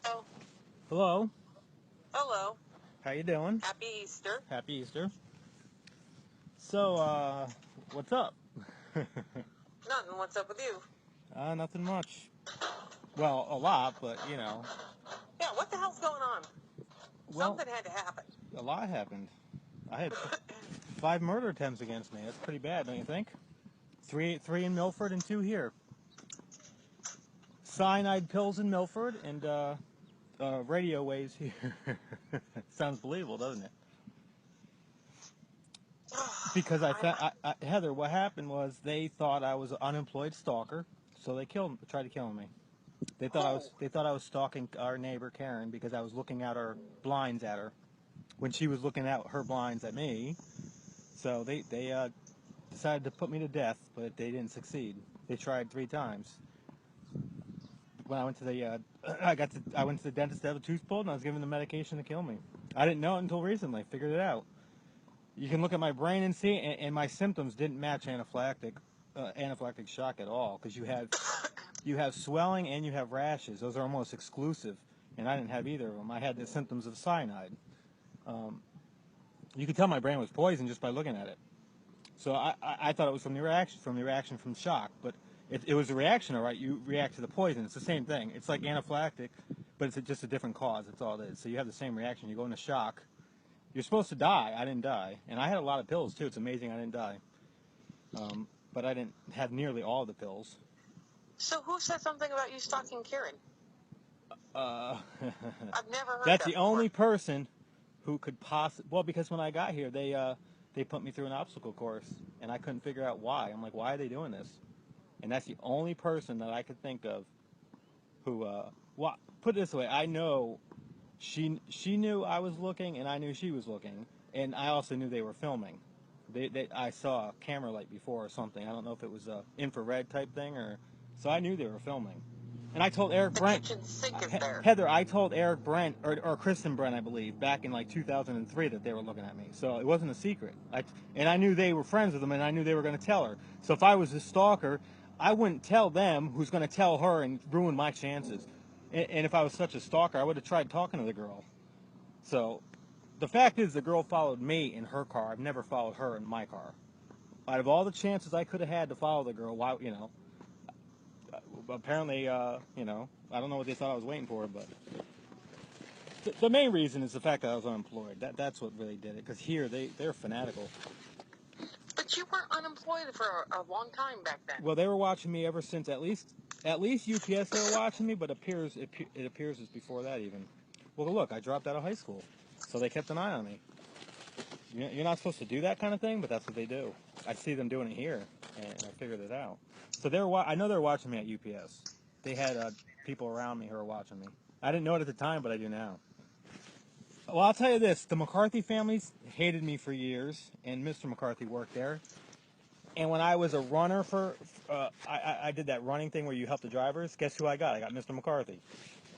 Oh, Hello. hello. How you doing? Happy Easter. Happy Easter. So, what's up? Nothing. What's up with you? Nothing much. Well, a lot, but Yeah, what the hell's going on? well, Something had to happen. a lot happened. I had 5 murder attempts against me. That's pretty bad, don't you think? Three in Milford and 2 here. Cyanide pills in Milford and radio waves here. Sounds believable, doesn't it? Because Heather, what happened was they thought I was an unemployed stalker, so they tried to kill me. They thought I was stalking our neighbor Karen because I was looking at her blinds at her when she was looking at her blinds at me. So they decided to put me to death, but they didn't succeed. They tried 3 times. When I went to the I went to the dentist to have a tooth pulled, and I was given the medication to kill me. I didn't know it until recently. Figured it out. You can look at my brain and see, and my symptoms didn't match anaphylactic shock at all, because you have swelling and you have rashes. Those are almost exclusive, and I didn't have either of them. I had the symptoms of cyanide. You could tell my brain was poisoned just by looking at it. So I thought it was from the reaction from shock, but it was a reaction, all right. You react to the poison. It's the same thing. It's like anaphylactic, but it's just a different cause. That's all it is. So you have the same reaction. You go into shock. You're supposed to die. I didn't die, and I had a lot of pills too. It's amazing I didn't die, but I didn't have nearly all the pills. So who said something about you stalking Karen? I've never heard That's that the before. only person who could possibly. Well, because when I got here, they put me through an obstacle course, and I couldn't figure out why. I'm like, why are they doing this? And that's the only person that I could think of who. Well, put it this way, I know she knew I was looking, and I knew she was looking, and I also knew they were filming. I saw a camera light before or something. I don't know if it was a infrared type thing or. So I knew they were filming. And I told Eric The Brent, kitchen sink is there. Heather, I told Eric Brent, or Kristen Brent, I believe, back in like 2003 that they were looking at me. So it wasn't a secret. And I knew they were friends with them, and I knew they were going to tell her. So if I was a stalker, I wouldn't tell them who's going to tell her and ruin my chances. And if I was such a stalker, I would have tried talking to the girl. So the fact is the girl followed me in her car. I've never followed her in my car. Out of all the chances I could have had to follow the girl, why, apparently, I don't know what they thought I was waiting for, but the main reason is the fact that I was unemployed. That's what really did it, because here, they're fanatical. But you were unemployed for a long time back then. Well, they were watching me ever since, at least UPS they were watching me, but it appears it's before that even. Well, look, I dropped out of high school, so they kept an eye on me. You're not supposed to do that kind of thing, but that's what they do. I see them doing it here, and I figured it out. So I know they're watching me at UPS. They had people around me who were watching me. I didn't know it at the time, but I do now. Well, I'll tell you this. The McCarthy families hated me for years, and Mr. McCarthy worked there. And when I was a runner I did that running thing where you help the drivers. Guess who I got? I got Mr. McCarthy.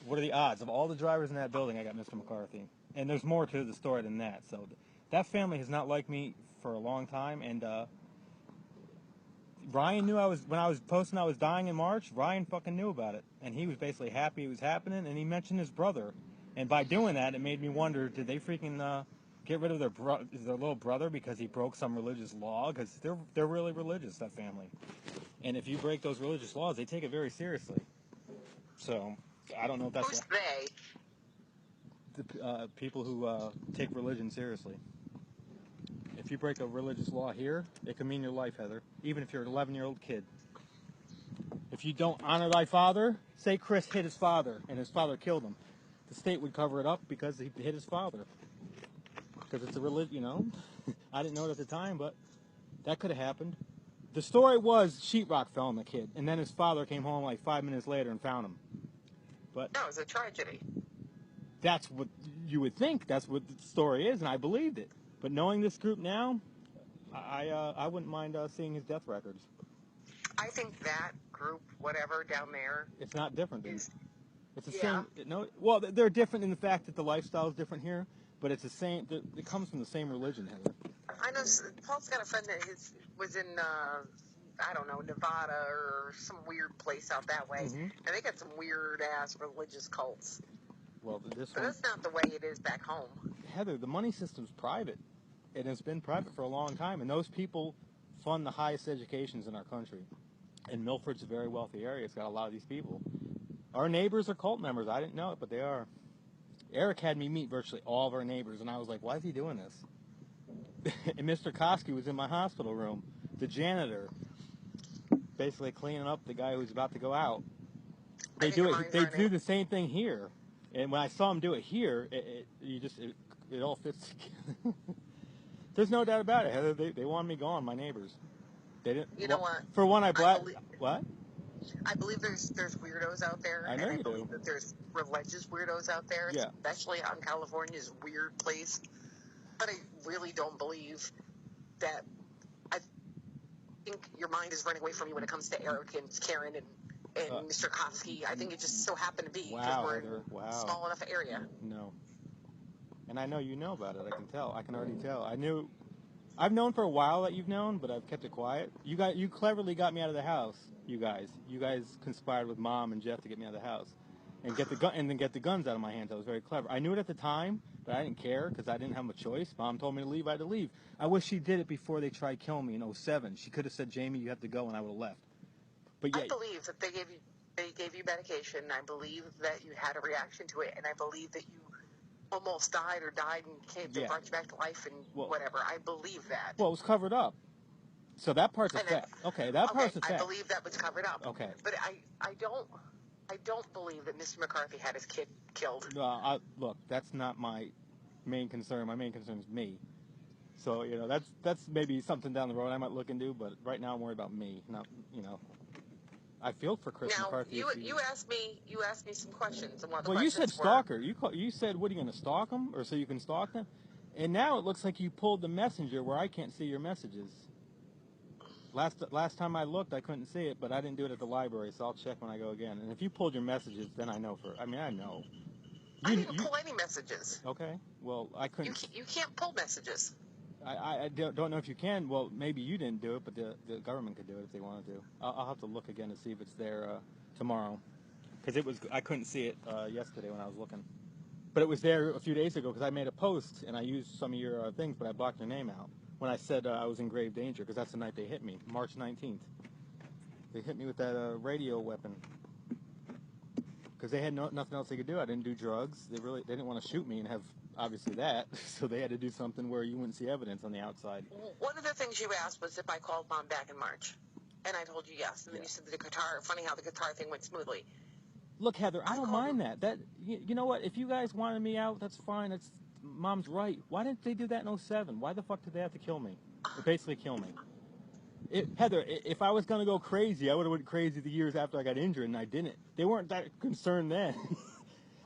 What are the odds? Of all the drivers in that building, I got Mr. McCarthy. And there's more to the story than that. So that family has not liked me for a long time. And Ryan knew when I was posting I was dying in March, Ryan fucking knew about it. And he was basically happy it was happening, and he mentioned his brother. And by doing that, it made me wonder, did they freaking get rid of their little brother because he broke some religious law? Because they're really religious, that family. And if you break those religious laws, they take it very seriously. So I don't know if that's Who's they? The people who take religion seriously. If you break a religious law here, it can mean your life, Heather. Even if you're an 11-year-old kid. If you don't honor thy father, say Chris hit his father and his father killed him. The state would cover it up because he hit his father. Because it's a religion, I didn't know it at the time, but that could have happened. The story was sheetrock fell on the kid, and then his father came home like 5 minutes later and found him. But No, it was a tragedy. That's what you would think. That's what the story is, and I believed it. But knowing this group now, I wouldn't mind seeing his death records. I think that group, whatever, down there, It's not different. is... It's the Yeah. same. No, well, they're different in the fact that the lifestyle is different here, but it's the same. It comes from the same religion, Heather. I know Paul's got a friend that was in, I don't know, Nevada or some weird place out that way. Mm-hmm. And they got some weird-ass religious cults. Well, this But one, that's not the way it is back home. Heather, the money system's private. It has been private for a long time, and those people fund the highest educations in our country. And Milford's a very wealthy area. It's got a lot of these people. Our neighbors are cult members. I didn't know it, but they are. Eric had me meet virtually all of our neighbors, and I was like, why is he doing this? And Mr. Koski was in my hospital room, the janitor, basically cleaning up the guy who's about to go out. They do it. They do the same thing here. And when I saw him do it here, it all fits together. There's no doubt about it, Heather. They wanted me gone, my neighbors. They didn't. You know what? For one, what? I believe there's weirdos out there, I know and you I believe do. that there's religious weirdos out there, Yeah. especially out in California's weird place. But I really don't believe that. I think your mind is running away from you when it comes to Eric and Karen and Mr. Koski. I think it just so happened to be because we're in a small enough area. No. And I know you know about it. I can tell. I can already tell. I've known for a while that you've known, but I've kept it quiet. You cleverly got me out of the house. You guys conspired with Mom and Jeff to get me out of the house, and then get the guns out of my hands. That was very clever. I knew it at the time, but I didn't care because I didn't have a choice. Mom told me to leave. I had to leave. I wish she did it before they tried killing me in 2007. She could have said, "Jamie, you have to go," and I would have left. But yeah, I believe that they gave you medication. I believe that you had a reaction to it, and I believe that you almost died and they brought you back to life and whatever. I believe that. Well, it was covered up. So that part's a fact. Okay, that part's a fact. I believe that was covered up. Okay. But I don't believe that Mr. McCarthy had his kid killed. Look, that's not my main concern. My main concern is me. So, that's maybe something down the road I might look into, but right now I'm worried about me. Not, I feel for Chris McCarthy. You asked me some questions. And one of the well, you said questions stalker. You said, what, are you going to stalk him? Or so you can stalk them? And now it looks like you pulled the messenger where I can't see your messages. Last time I looked, I couldn't see it, but I didn't do it at the library, so I'll check when I go again. And if you pulled your messages, then I know I know. I didn't pull any messages. Okay. Well, I couldn't. You can't pull messages. I don't know if you can. Well, maybe you didn't do it, but the government could do it if they wanted to. I'll have to look again to see if it's there tomorrow, because I couldn't see it yesterday when I was looking. But it was there a few days ago because I made a post and I used some of your things, but I blocked your name out when I said I was in grave danger, because that's the night they hit me, March 19th. They hit me with that radio weapon because they had nothing else they could do. I didn't do drugs. They didn't want to shoot me and have obviously that, so they had to do something where you wouldn't see evidence on the outside. One of the things you asked was if I called Mom back in March, and I told you yes. And then you said the guitar. Funny how the guitar thing went smoothly. Look, Heather, I don't mind that. You know what? If you guys wanted me out, that's fine. Mom's right. Why didn't they do that in 2007? Why the fuck did they have to kill me? Or basically kill me. Heather, if I was going to go crazy, I would have went crazy the years after I got injured, and I didn't. They weren't that concerned then.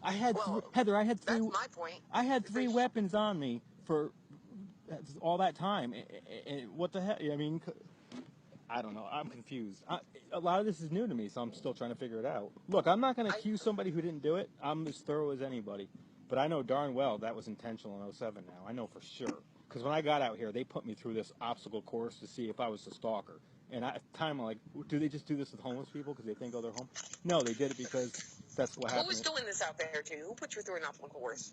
Heather, I had three. That's my point. I had 3 weapons on me for all that time. And what the hell? I mean, I don't know. I'm confused. A lot of this is new to me, so I'm still trying to figure it out. Look, I'm not going to accuse somebody who didn't do it. I'm as thorough as anybody. But I know darn well that was intentional in 2007 now. I know for sure. Because when I got out here, they put me through this obstacle course to see if I was a stalker. And at the time, I'm like, do they just do this with homeless people because they think, oh, they're home? No, they did it because that's what happened. Who was doing this out there, too? Who put you through an obstacle course?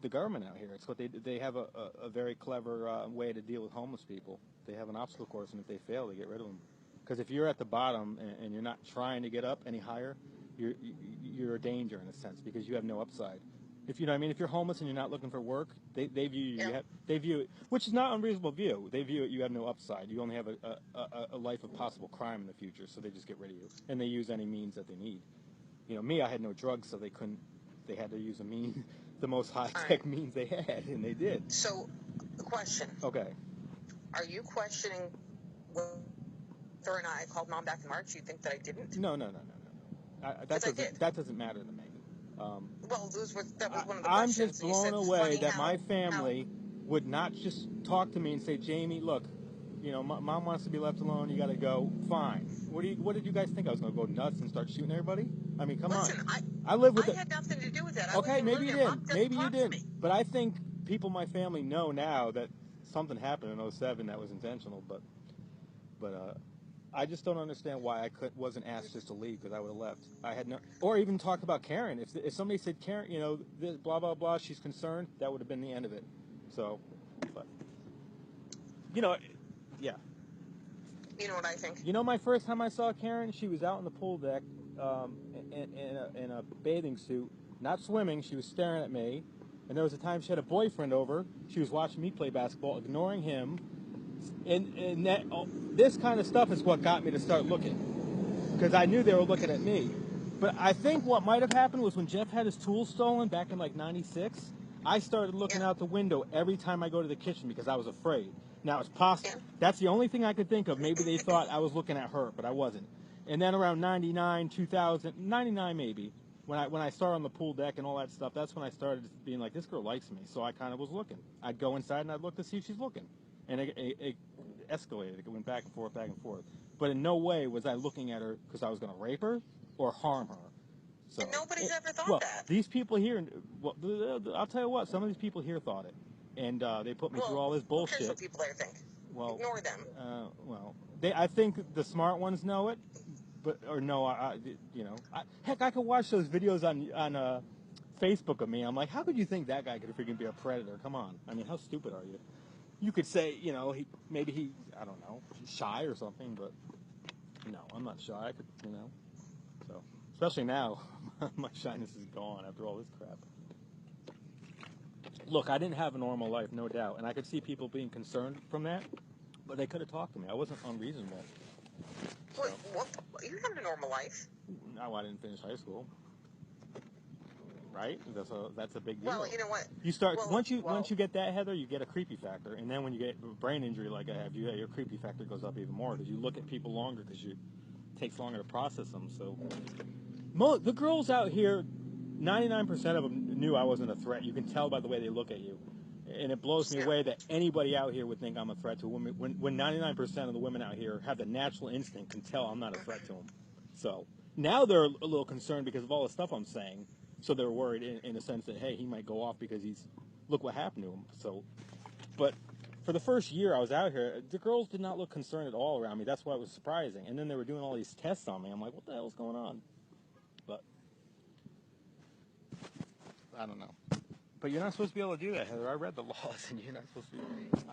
The government out here. It's what they have a very clever way to deal with homeless people. They have an obstacle course, and if they fail, they get rid of them. Because if you're at the bottom and you're not trying to get up any higher, you're a danger in a sense because you have no upside. If you know what I mean, if you're homeless and you're not looking for work, they view you. They view it, which is not an unreasonable view. They view it you have no upside. You only have a life of possible crime in the future, so they just get rid of you and they use any means that they need. You know, me, I had no drugs, so they couldn't. They had to use the most high-tech means they had, and they did. So, the question. Okay. Are you questioning whether or not I called Mom back in March? You think that I didn't? No. That doesn't matter to me. Well, that was one of the questions. I'm just blown away that my family would not just talk to me and say, Jamie, look, Mom wants to be left alone. You got to go. Fine. What did you guys think? I was going to go nuts and start shooting everybody? I mean, come on. I live with. I had nothing to do with that. Okay, maybe you didn't. Maybe you didn't. But I think people in my family know now that something happened in 2007 that was intentional. But I just don't understand why I wasn't asked just to leave because I would have left. I had no, or even talk about Karen. If somebody said Karen, this, blah blah blah, she's concerned, that would have been the end of it. So, but yeah. You know what I think? My first time I saw Karen, she was out on the pool deck, in a bathing suit, not swimming. She was staring at me, and there was a time she had a boyfriend over. She was watching me play basketball, ignoring him. And this kind of stuff is what got me to start looking, because I knew they were looking at me. But I think what might have happened was when Jeff had his tools stolen back in like '96, I started looking out the window every time I go to the kitchen because I was afraid. Now it's possible. That's the only thing I could think of. Maybe they thought I was looking at her, but I wasn't. And then around 99, 2000, 99 maybe, when I started on the pool deck and all that stuff, that's when I started being like, this girl likes me. So I kind of was looking. I'd go inside and I'd look to see if she's looking. And it escalated. It went back and forth, back and forth. But in no way was I looking at her because I was going to rape her or harm her. So, and nobody's ever thought that. These people here, I'll tell you what, some of these people here thought it. And they put me through all this bullshit. Who cares what people there think? Well, ignore them. I think the smart ones know it. Heck, I could watch those videos on Facebook of me. I'm like, how could you think that guy could freaking be a predator? Come on. I mean, how stupid are you? You could say, maybe I don't know, shy or something, but no, I'm not shy. I could, so especially now, my shyness is gone after all this crap. Look, I didn't have a normal life, no doubt, and I could see people being concerned from that, but they could have talked to me. I wasn't unreasonable. So. What? You had a normal life. No, I didn't finish high school. Right? That's a big deal. Well, you know what? You start once you get that, Heather, you get a creepy factor, and then when you get a brain injury like I have, your creepy factor goes up even more because you look at people longer because it takes longer to process them. So, the girls out here, 99% of them knew I wasn't a threat. You can tell by the way they look at you, and it blows me away that anybody out here would think I'm a threat to women. When 99% of the women out here have the natural instinct, can tell I'm not a threat to them. So now they're a little concerned because of all the stuff I'm saying. So they're worried in a sense that, hey, he might go off because look what happened to him. So, but for the first year I was out here, the girls did not look concerned at all around me. That's why it was surprising. And then they were doing all these tests on me. I'm like, what the hell's going on? But I don't know. But you're not supposed to be able to do that, Heather. I read the laws, and you're not supposed to.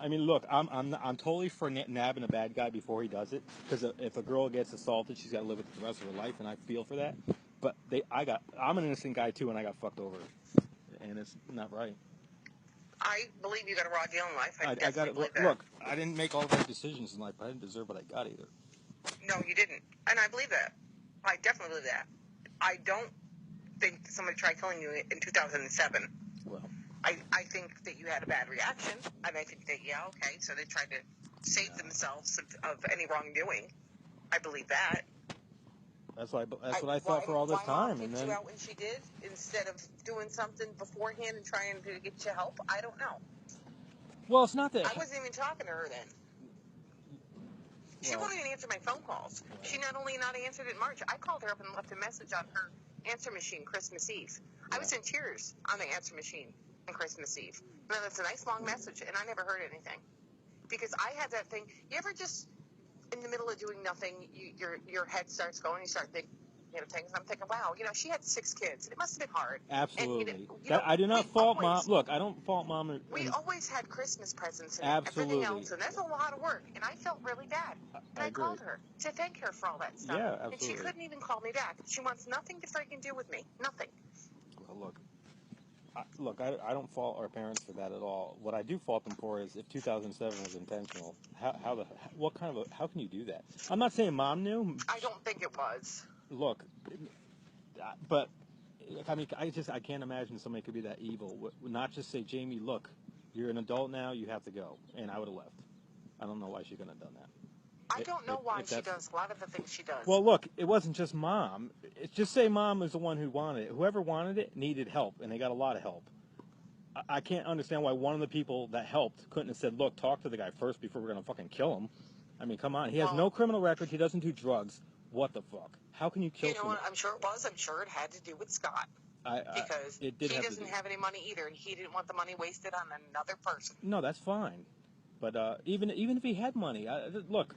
I mean, look, I'm totally for nabbing a bad guy before he does it. Because if a girl gets assaulted, she's got to live with it the rest of her life, and I feel for that. But I'm an innocent guy too, and I got fucked over, and it's not right. I believe you got a raw deal in life. I got it. Look, I didn't make all the right decisions in life. But I didn't deserve what I got either. No, you didn't, and I believe that. I definitely believe that. I don't think somebody tried killing you in 2007. Well, I think that you had a bad reaction, and I think that so they tried to save themselves of any wrongdoing. I believe that. That's what I thought for all this time, and then you out when she did instead of doing something beforehand and trying to get you help. I don't know. Well, it's not that I wasn't even talking to her then. She won't even answer my phone calls. She not only not answered it in March, I called her up and left a message on her answer machine Christmas Eve. I was in tears on the answer machine on Christmas Eve. Now that's a nice long message, and I never heard anything because I had that thing. You ever just in the middle of doing nothing, your head starts going. You start thinking of things. And I'm thinking, wow, she had 6 kids. It must have been hard. Absolutely. And, I do not fault Mom. Look, I don't fault Mom. We always had Christmas presents and absolutely. everything else, and that's a lot of work. And I felt really bad. And I called her to thank her for all that stuff. Yeah, absolutely. And she couldn't even call me back. She wants nothing to freaking do with me. Nothing. Well, look, I don't fault our parents for that at all. What I do fault them for is if 2007 was intentional, how can you do that? I'm not saying Mom knew. I don't think it was. Look, but I mean, I can't imagine somebody could be that evil. Not just say, Jamie, look, you're an adult now, you have to go, and I would have left. I don't know why she couldn't have done that. I don't know why she does a lot of the things she does. Well, look, it wasn't just Mom. Just say Mom was the one who wanted it. Whoever wanted it needed help, and they got a lot of help. I can't understand why one of the people that helped couldn't have said, look, talk to the guy first before we're going to fucking kill him. I mean, come on. He has no criminal record. He doesn't do drugs. What the fuck? How can you kill someone? What? I'm sure it was. I'm sure it had to do with Scott. Because he doesn't have any money either, and he didn't want the money wasted on another person. No, that's fine. But even if he had money, look,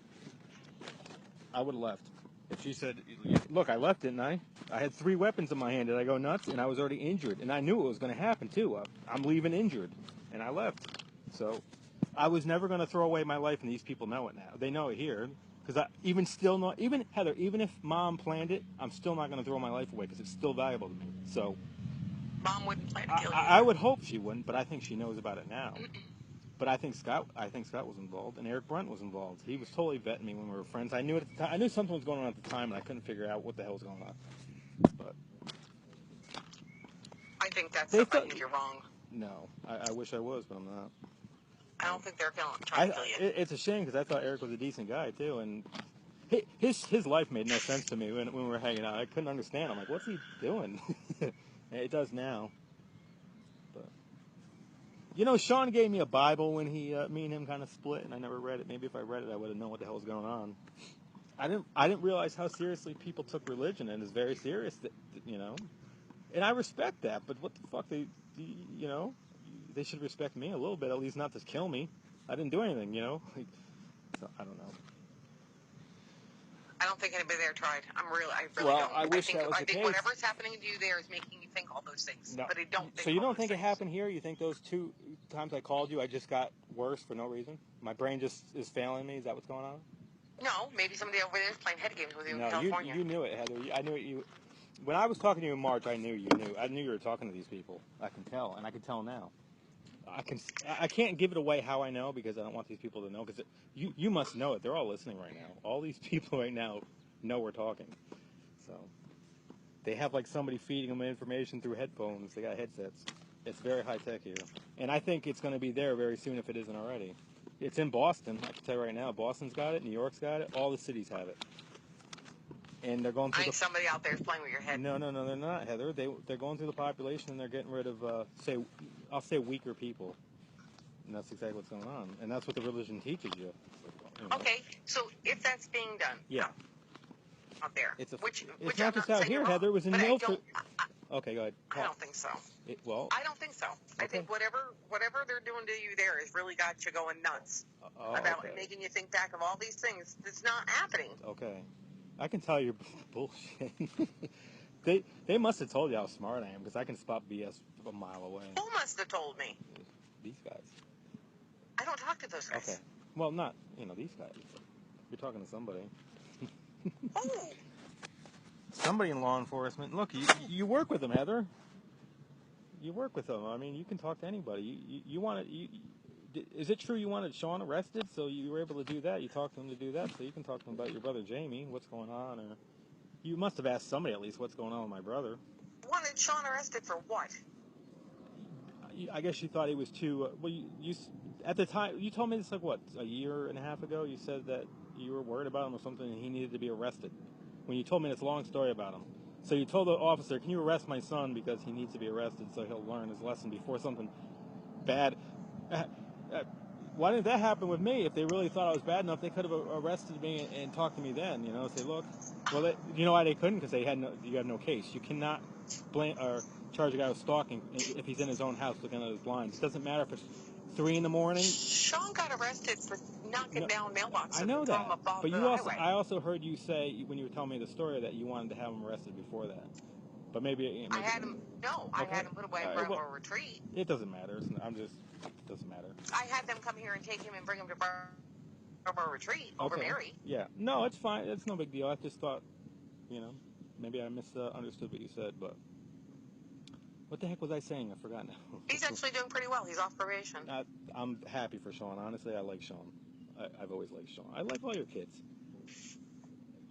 I would have left. If she said, look, I left, didn't I? I had 3 weapons in my hand. Did I go nuts? And I was already injured. And I knew it was going to happen, too. I'm leaving injured. And I left. So I was never going to throw away my life, and these people know it now. They know it here. Because even Heather, even if Mom planned it, I'm still not going to throw my life away because it's still valuable to me. So Mom wouldn't plan to kill you. I would hope she wouldn't, but I think she knows about it now. But I think Scott was involved, and Eric Brunt was involved. He was totally vetting me when we were friends. I knew something was going on at the time, and I couldn't figure out what the hell was going on. But I think I think you're wrong. No, I wish I was, but I'm not. I don't think they're trying to kill you. It's a shame because I thought Eric was a decent guy too, and his life made no sense to me when we were hanging out. I couldn't understand. I'm like, what's he doing? It does now. But Sean gave me a Bible when me and him kind of split, and I never read it. Maybe if I read it, I would have known what the hell was going on. I didn't realize how seriously people took religion, and it's very serious. And I respect that. But what the fuck? They should respect me a little bit, at least not to kill me. I didn't do anything, so I don't know. I don't think anybody there tried. I really well, don't. I wish that was the case. Whatever's happening to you there is making you think all those things. No. But I don't think so you don't think it happened here? You think those 2 times I called you, I just got worse for no reason? My brain just is failing me? Is that what's going on? No, maybe somebody over there is playing head games with you in No, California. you knew it, Heather. I knew it. When I was talking to you in March, I knew you knew. I knew you were talking to these people. I can tell, and I can tell now. I can't give it away how I know because I don't want these people to know. Because you must know it. They're all listening right now. All these people right now know we're talking. So they have like somebody feeding them information through headphones. They got headsets. It's very high tech here, and I think it's going to be there very soon if it isn't already. It's in Boston. I can tell you right now. Boston's got it. New York's got it. All the cities have it. And they're going through. Somebody out there is playing with your head. No, they're not, Heather. They're going through the population and they're getting rid of, I'll say weaker people. And that's exactly what's going on. And that's what the religion teaches you. Okay, so if that's being done, yeah, out there, it's which not just out here, Heather. It was in Milford. Okay, go ahead. I don't think so. I don't think so. Okay. I think whatever they're doing to you there has really got you going nuts about making you think back of all these things. It's not happening. Okay. I can tell you're bullshit. They must have told you how smart I am because I can spot BS a mile away. Who must have told me? These guys. I don't talk to those guys. Okay. Well, not, these guys. You're talking to somebody. Who? Somebody in law enforcement. Look, you work with them, Heather. You work with them. I mean, you can talk to anybody. Is it true you wanted Sean arrested, so you were able to do that? You talked to him to do that, so you can talk to him about your brother Jamie, what's going on, or you must have asked somebody at least what's going on with my brother. Wanted Sean arrested for what? I guess you thought he was too. You at the time you told me this like what, a year and a half ago. You said that you were worried about him or something, and he needed to be arrested. When you told me this long story about him, so you told the officer, "Can you arrest my son because he needs to be arrested so he'll learn his lesson before something bad." Why didn't that happen with me? If they really thought I was bad enough, they could have arrested me and talked to me then. Say, look, well, you know why they couldn't? Because you have no case. You cannot blame or charge a guy with stalking if he's in his own house looking at his blinds. It doesn't matter if it's 3 a.m. Sean got arrested for knocking down mailboxes. I know that, but I also heard you say when you were telling me the story that you wanted to have him arrested before that. But maybe I had him. No, okay. I had him put away for a retreat. It doesn't matter. It doesn't matter. I had them come here and take him and bring him to our retreat over Mary. Yeah. No, it's fine. It's no big deal. I just thought, maybe I misunderstood what you said, but what the heck was I saying? I forgot now. He's actually doing pretty well. He's off probation. I'm happy for Sean. Honestly, I like Sean. I've always liked Sean. I like all your kids.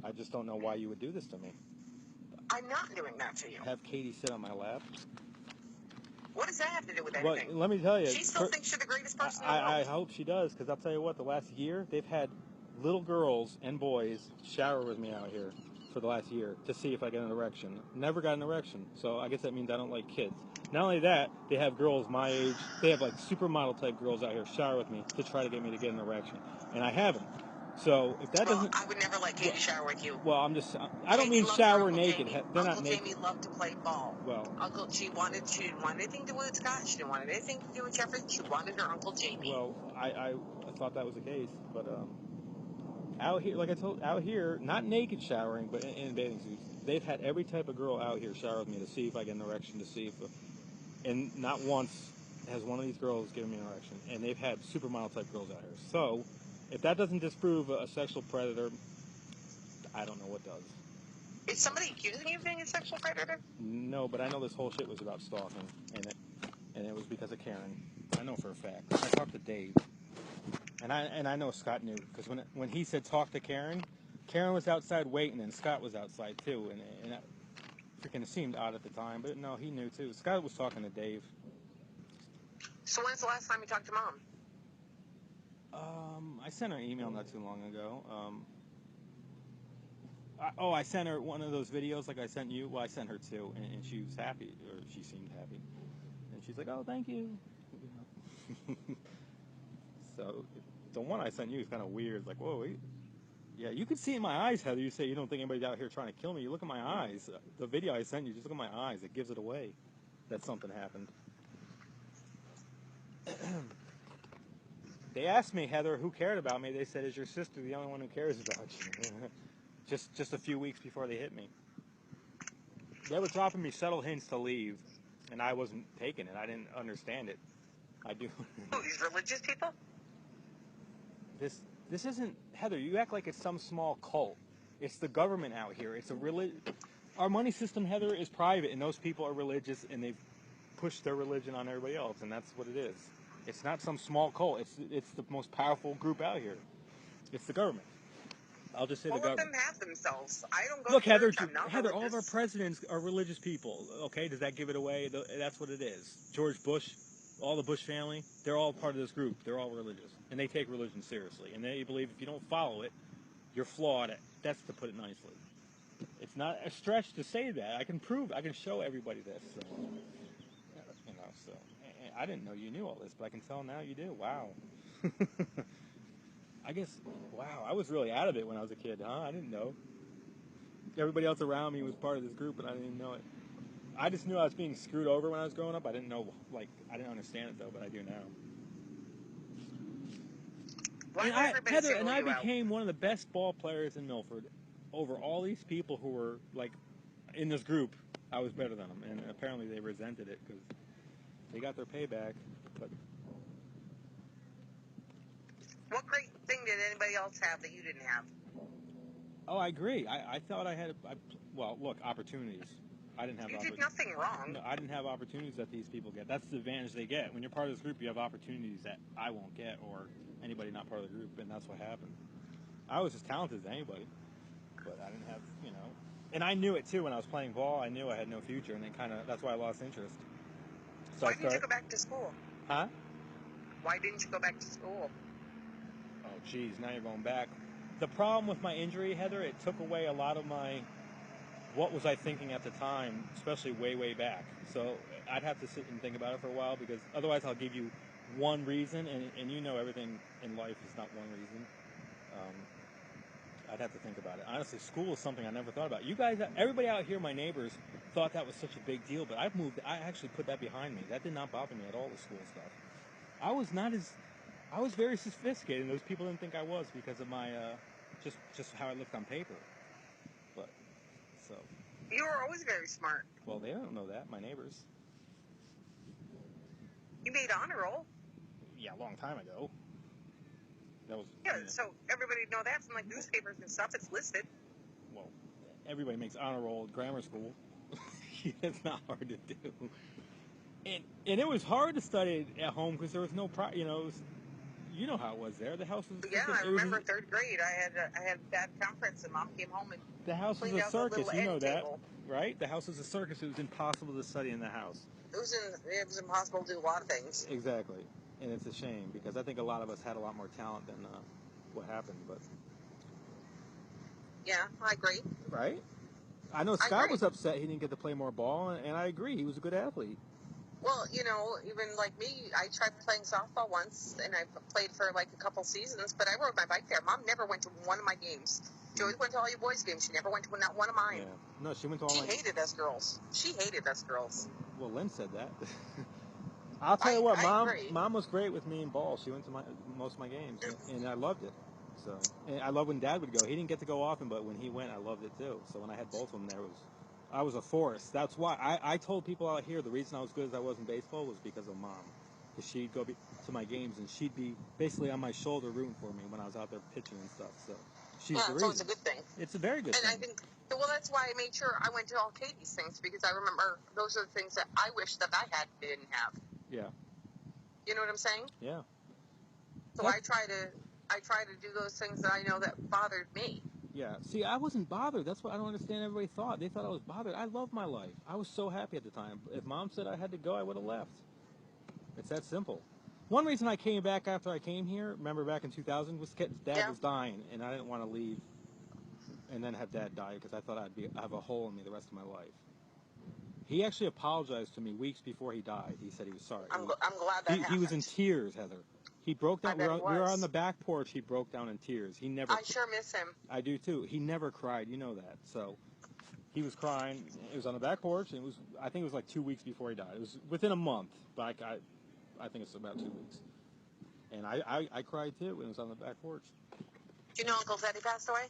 I just don't know why you would do this to me. I'm not doing that to you. Have Katie sit on my lap. What does that have to do with anything? Well, let me tell you. She still thinks you're the greatest person in the world. I hope she does, because I'll tell you what, the last year, they've had little girls and boys shower with me out here for the last year to see if I get an erection. Never got an erection, so I guess that means I don't like kids. Not only that, they have girls my age, they have like supermodel type girls out here shower with me to try to get me to get an erection. And I haven't. So if that doesn't, I would never let Katie shower with you. Well, I don't mean shower naked. They're not naked. Jamie loved to play ball. Well, she didn't want anything to do with Scott. She didn't want anything to do with Jeffrey. She wanted her Uncle Jamie. Well, I thought that was the case, but Out here, like I told, out here, not naked showering, but in bathing suits. They've had every type of girl out here shower with me to see if I get an erection, to see if, and not once has one of these girls given me an erection. And they've had supermodel type girls out here. So, if that doesn't disprove a sexual predator, I don't know what does. Is somebody accusing you of being a sexual predator? No, but I know this whole shit was about stalking, and it was because of Karen. I know for a fact. I talked to Dave, and I know Scott knew, because when he said talk to Karen, Karen was outside waiting, and Scott was outside too, and it freaking seemed odd at the time, but no, he knew too. Scott was talking to Dave. So when's the last time you talked to Mom? I sent her an email not too long ago. I sent her one of those videos like I sent you. Well, I sent her two, and she was happy, or she seemed happy. And she's like, oh, thank you. So, the one I sent you is kind of weird. Like, whoa, wait. Yeah, you can see in my eyes, Heather. You say you don't think anybody's out here trying to kill me. You look at my eyes. The video I sent you, just look at my eyes. It gives it away that something happened. They asked me, Heather, who cared about me? They said, is your sister the only one who cares about you? Just a few weeks before they hit me. They were dropping me subtle hints to leave, and I wasn't taking it. I didn't understand it. I do. Oh, these religious people? This isn't, Heather, you act like it's some small cult. It's the government out here. It's a Our money system, Heather, is private, and those people are religious, and they've pushed their religion on everybody else, and that's what it is. It's not some small cult. It's the most powerful group out here. It's the government. I'll just say the government. Let them have themselves. I don't go Look, to Heather, church. I'm not Heather, religious. all of our presidents are religious people. Okay, does that give it away? That's what it is. George Bush, all the Bush family, they're all part of this group. They're all religious, and they take religion seriously. And they believe if you don't follow it, you're flawed. That's to put it nicely. It's not a stretch to say that. I can show everybody this. So, so I didn't know you knew all this, but I can tell now you do. Wow. I guess, wow, I was really out of it when I was a kid, huh? I didn't know. Everybody else around me was part of this group, and I didn't even know it. I just knew I was being screwed over when I was growing up. I didn't know, I didn't understand it, though, but I do now. Heather, and I became one of the best ball players in Milford. Over all these people who were, in this group, I was better than them, and apparently they resented it, because they got their payback, but... What great thing did anybody else have that you didn't have? Oh, I agree. I thought I had, look, opportunities. I didn't have You did nothing wrong. No, I didn't have opportunities that these people get. That's the advantage they get. When you're part of this group, you have opportunities that I won't get, or anybody not part of the group, and that's what happened. I was as talented as anybody, but I didn't have, and I knew it too when I was playing ball. I knew I had no future, and that's why I lost interest. So why didn't you go back to school? Huh? Why didn't you go back to school? Oh, geez, now you're going back. The problem with my injury, Heather, it took away a lot of what was I thinking at the time, especially way, way back. So I'd have to sit and think about it for a while, because otherwise I'll give you one reason, and everything in life is not one reason. I'd have to think about it. Honestly, school is something I never thought about. You guys, everybody out here, my neighbors, thought that was such a big deal, but I actually put that behind me. That did not bother me at all, the school stuff. I was very sophisticated, and those people didn't think I was because of my, just how I looked on paper. But, so. You were always very smart. Well, they don't know that, my neighbors. You made honor roll. Yeah, a long time ago. That was. Yeah, so everybody would know that from newspapers and stuff. It's listed. Well, everybody makes honor roll at grammar school. It's not hard to do. And it was hard to study at home because there was no you know how it was there. The house was. Yeah, I remember third grade. I had bad conference, and Mom came home and the house was a circus. You know that, right? The house was a circus. It was impossible to study in the house. It was impossible to do a lot of things. Exactly, and it's a shame because I think a lot of us had a lot more talent than what happened. But yeah, I agree. Right? I know Scott was upset he didn't get to play more ball, and I agree. He was a good athlete. Well, even like me, I tried playing softball once, and I played for a couple seasons, but I rode my bike there. Mom never went to one of my games. She always went to all your boys' games. She never went to not one of mine. Yeah. No, she went to all She hated us girls. She hated us girls. Well, Lynn said that. I'll tell you what, Mom was great with me in ball. She went to most of my games, and I loved it. So, and I love when Dad would go. He didn't get to go often, but when he went, I loved it too. So when I had both of them there, I was a force. That's why I told people out here the reason I was good as I was in baseball was because of Mom. Because she'd go to my games and she'd be basically on my shoulder rooting for me when I was out there pitching and stuff. So she's the reason. It's always a good thing. It's a very good thing. And I think, well, that's why I made sure I went to all Katie's things, because I remember those are the things that I wish that I didn't have. Yeah. You know what I'm saying? Yeah. So I try to do those things that I know that bothered me. Yeah. See, I wasn't bothered. That's what I don't understand. Everybody thought. They thought I was bothered. I loved my life. I was so happy at the time. If Mom said I had to go, I would have left. It's that simple. One reason I came back after I came here, remember back in 2000, was Dad was dying, and I didn't want to leave and then have Dad die because I thought I'd have a hole in me the rest of my life. He actually apologized to me weeks before he died. He said he was sorry. I'm glad that happened. He was in tears, Heather. He broke down. We were on the back porch. He broke down in tears. He never. I sure miss him. I do too. He never cried. You know that. So he was crying. It was on the back porch. And I think it was like 2 weeks before he died. It was within a month, but I think it's about 2 weeks. And I cried too when it was on the back porch. Do you know Uncle Teddy passed away?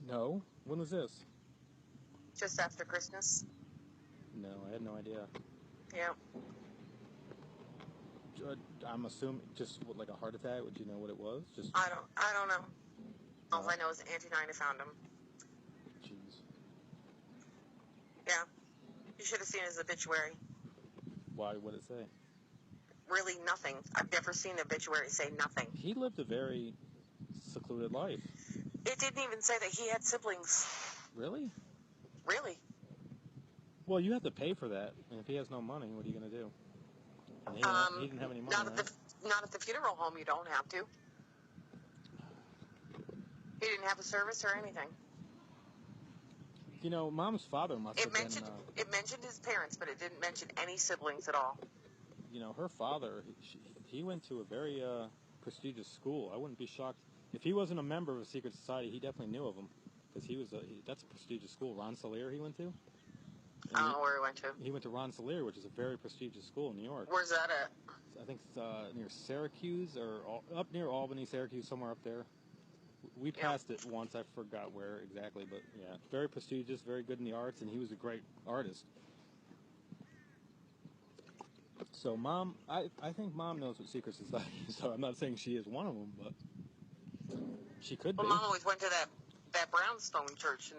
No. When was this? Just after Christmas. No, I had no idea. Yeah. I'm assuming just like a heart attack. Would you know what it was? Just I don't know. All I know is Auntie Nina found him. Jeez. Yeah. You should have seen his obituary. Why? What did it say? Really nothing. I've never seen an obituary say nothing. He lived a very secluded life. It didn't even say that he had siblings. Really? Really? Well, you have to pay for that. And if he has no money, what are you going to do? And he didn't have any money. Not at the funeral home. You don't have to. He didn't have a service or anything. You know, Mom's father must have been... It mentioned his parents, but it didn't mention any siblings at all. You know, her father, he went to a very prestigious school. I wouldn't be shocked. If he wasn't a member of a secret society, he definitely knew of them. Because that's a prestigious school. Rensselaer he went to? I don't know where he went to. He went to Rensselaer, which is a very prestigious school in New York. Where's that at? I think it's near Syracuse, or up near Albany, Syracuse, somewhere up there. We passed it once. I forgot where exactly, but yeah. Very prestigious, very good in the arts, and he was a great artist. So Mom, I think Mom knows what secret society is, so I'm not saying she is one of them, but she could be. Well, Mom always went to that brownstone church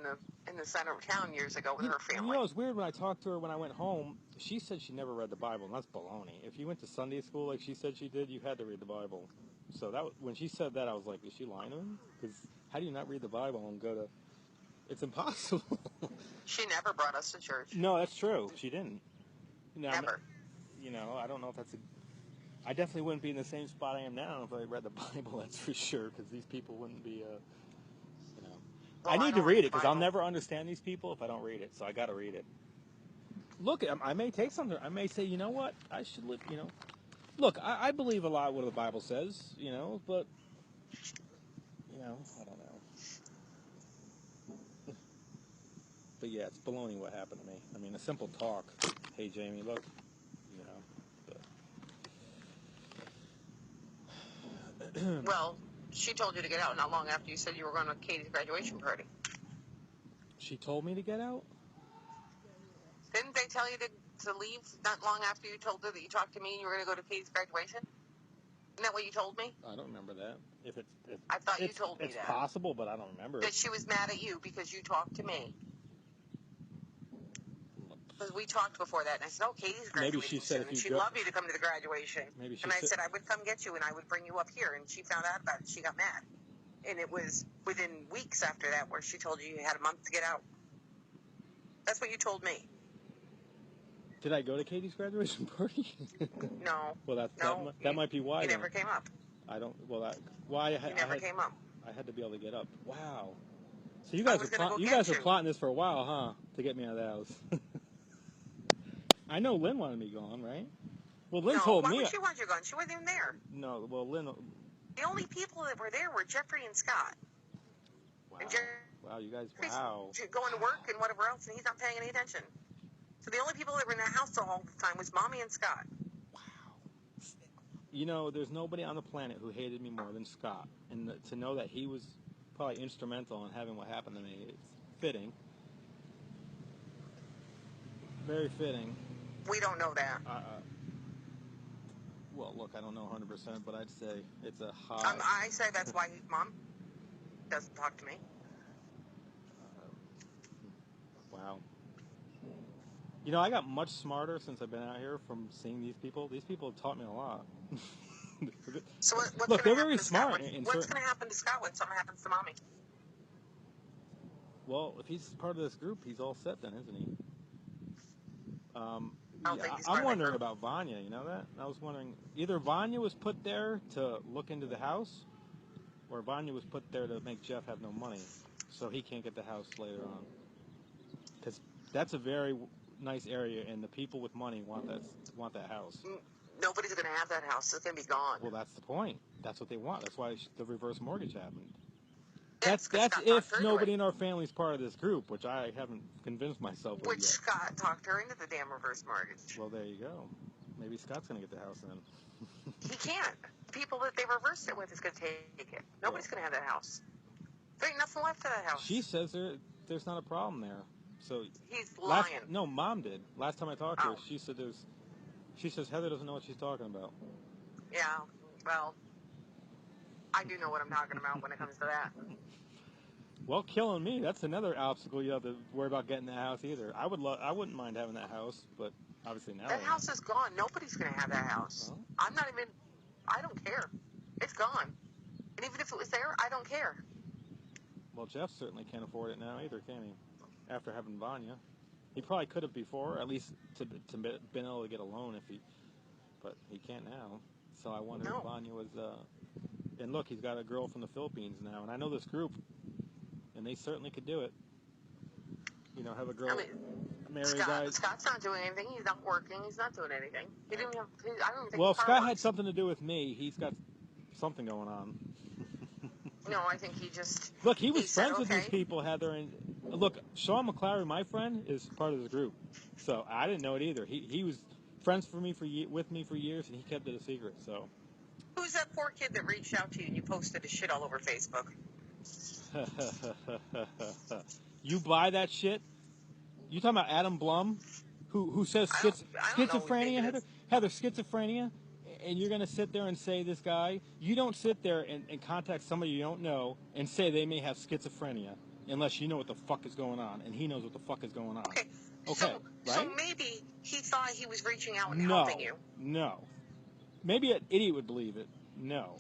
in the center of town years ago with her family. You know, it's weird when I talked to her when I went home. She said she never read the Bible, and that's baloney. If you went to Sunday school like she said she did, you had to read the Bible. So when she said that, I was like, is she lying to me? Because how do you not read the Bible and go to... It's impossible. She never brought us to church. No, that's true. She didn't. Never. You know, I don't know if that's I definitely wouldn't be in the same spot I am now if I read the Bible, that's for sure, because these people wouldn't be, you know... Well, I need to read it, because I'll never understand these people if I don't read it, so I got to read it. Look, I may take something. I may say, you know what? I should live, you know... Look, I believe a lot of what the Bible says, you know, but, you know, I don't know. But yeah, it's baloney what happened to me. I mean, a simple talk. Hey, Jamie, look, you know. But. Well, she told you to get out not long after you said you were going to Katie's graduation party. She told me to get out? Didn't they tell you to leave not long after you told her that you talked to me and you were going to go to Katie's graduation? Isn't that what you told me? I don't remember that. I thought you told me that. It's possible, but I don't remember. That she was mad at you because you talked to me. Because we talked before that, and I said, oh, Katie's graduating Maybe she said soon, and she'd love you to come to the graduation. Maybe she and I said I would come get you, and I would bring you up here, and she found out about it. She got mad. And it was within weeks after that where she told you had a month to get out. That's what you told me. Did I go to Katie's graduation party? No. Well, that might be why. You never came up. I don't. Well, why? You never came up. I had to be able to get up. Wow. So you guys were plotting this for a while, huh? To get me out of the house. I know Lynn wanted me gone, right? Well, Lynn told me. Why would she want you gone? She wasn't even there. No. Well, Lynn. The only people that were there were Jeffrey and Scott. Wow. And Wow, you guys. Wow. Going to work and whatever else, and he's not paying any attention. So the only people that were in the house all the time was Mommy and Scott. Wow. you know, there's nobody on the planet who hated me more than Scott. And to know that he was probably instrumental in having what happened to me, it's fitting. Very fitting. We don't know that. Well, look, I don't know 100%, but I'd say it's a high. I say that's why Mom doesn't talk to me. Wow. You know, I got much smarter since I've been out here from seeing these people. These people have taught me a lot. So what's look, they're going to very happen to smart. Scott? What's going to happen to Scott when something happens to Mommy? Well, if he's part of this group, he's all set then, isn't he? I'm wondering about Vanya, you know that? I was wondering, either Vanya was put there to look into the house, or Vanya was put there to make Jeff have no money, so he can't get the house later on. Because that's a very nice area, and the people with money want that house. Nobody's going to have that house. It's going to be gone. Well, that's the point. That's what they want. That's why the reverse mortgage happened. Yes, That's if nobody in our family's part of this group, which I haven't convinced myself of Which yet. Scott talked her into the damn reverse mortgage. Well, there you go. Maybe Scott's going to get the house then. He can't. People that they reversed it with is going to take it. Nobody's going to have that house. There ain't nothing left of that house. She says there's not a problem there. So he's lying. No, Mom did. Last time I talked to her, she said She says Heather doesn't know what she's talking about. Yeah, well, I do know what I'm talking about when it comes to that. Well, killing me, that's another obstacle you have to worry about getting that house either. I wouldn't mind having that house, but obviously now. That house is gone. Nobody's going to have that house. Well, I don't care. It's gone. And even if it was there, I don't care. Well, Jeff certainly can't afford it now either, can he? After having Vanya. He probably could have before, at least to been able to get a loan but he can't now. So I wonder if Vanya was, and look, he's got a girl from the Philippines now, and I know this group, and they certainly could do it. You know, have a girl marry a guy. Scott's not doing anything. He's not working. He's not doing anything. He didn't have. I don't think. Well, if Scott had something to do with me, he's got something going on. No, I think he just. Look, he was friends with these people, Heather, and look, Sean McClary, my friend, is part of this group, so I didn't know it either. He was friends with me for years, and he kept it a secret. So. Who's that poor kid that reached out to you and you posted his shit all over Facebook? You buy that shit? You talking about Adam Blum, who says schizophrenia, Heather, schizophrenia, and you're going to sit there and say this guy? You don't sit there and contact somebody you don't know and say they may have schizophrenia unless you know what the fuck is going on, and he knows what the fuck is going on. Okay, right? So maybe he thought he was reaching out and helping you. No. Maybe an idiot would believe it. No.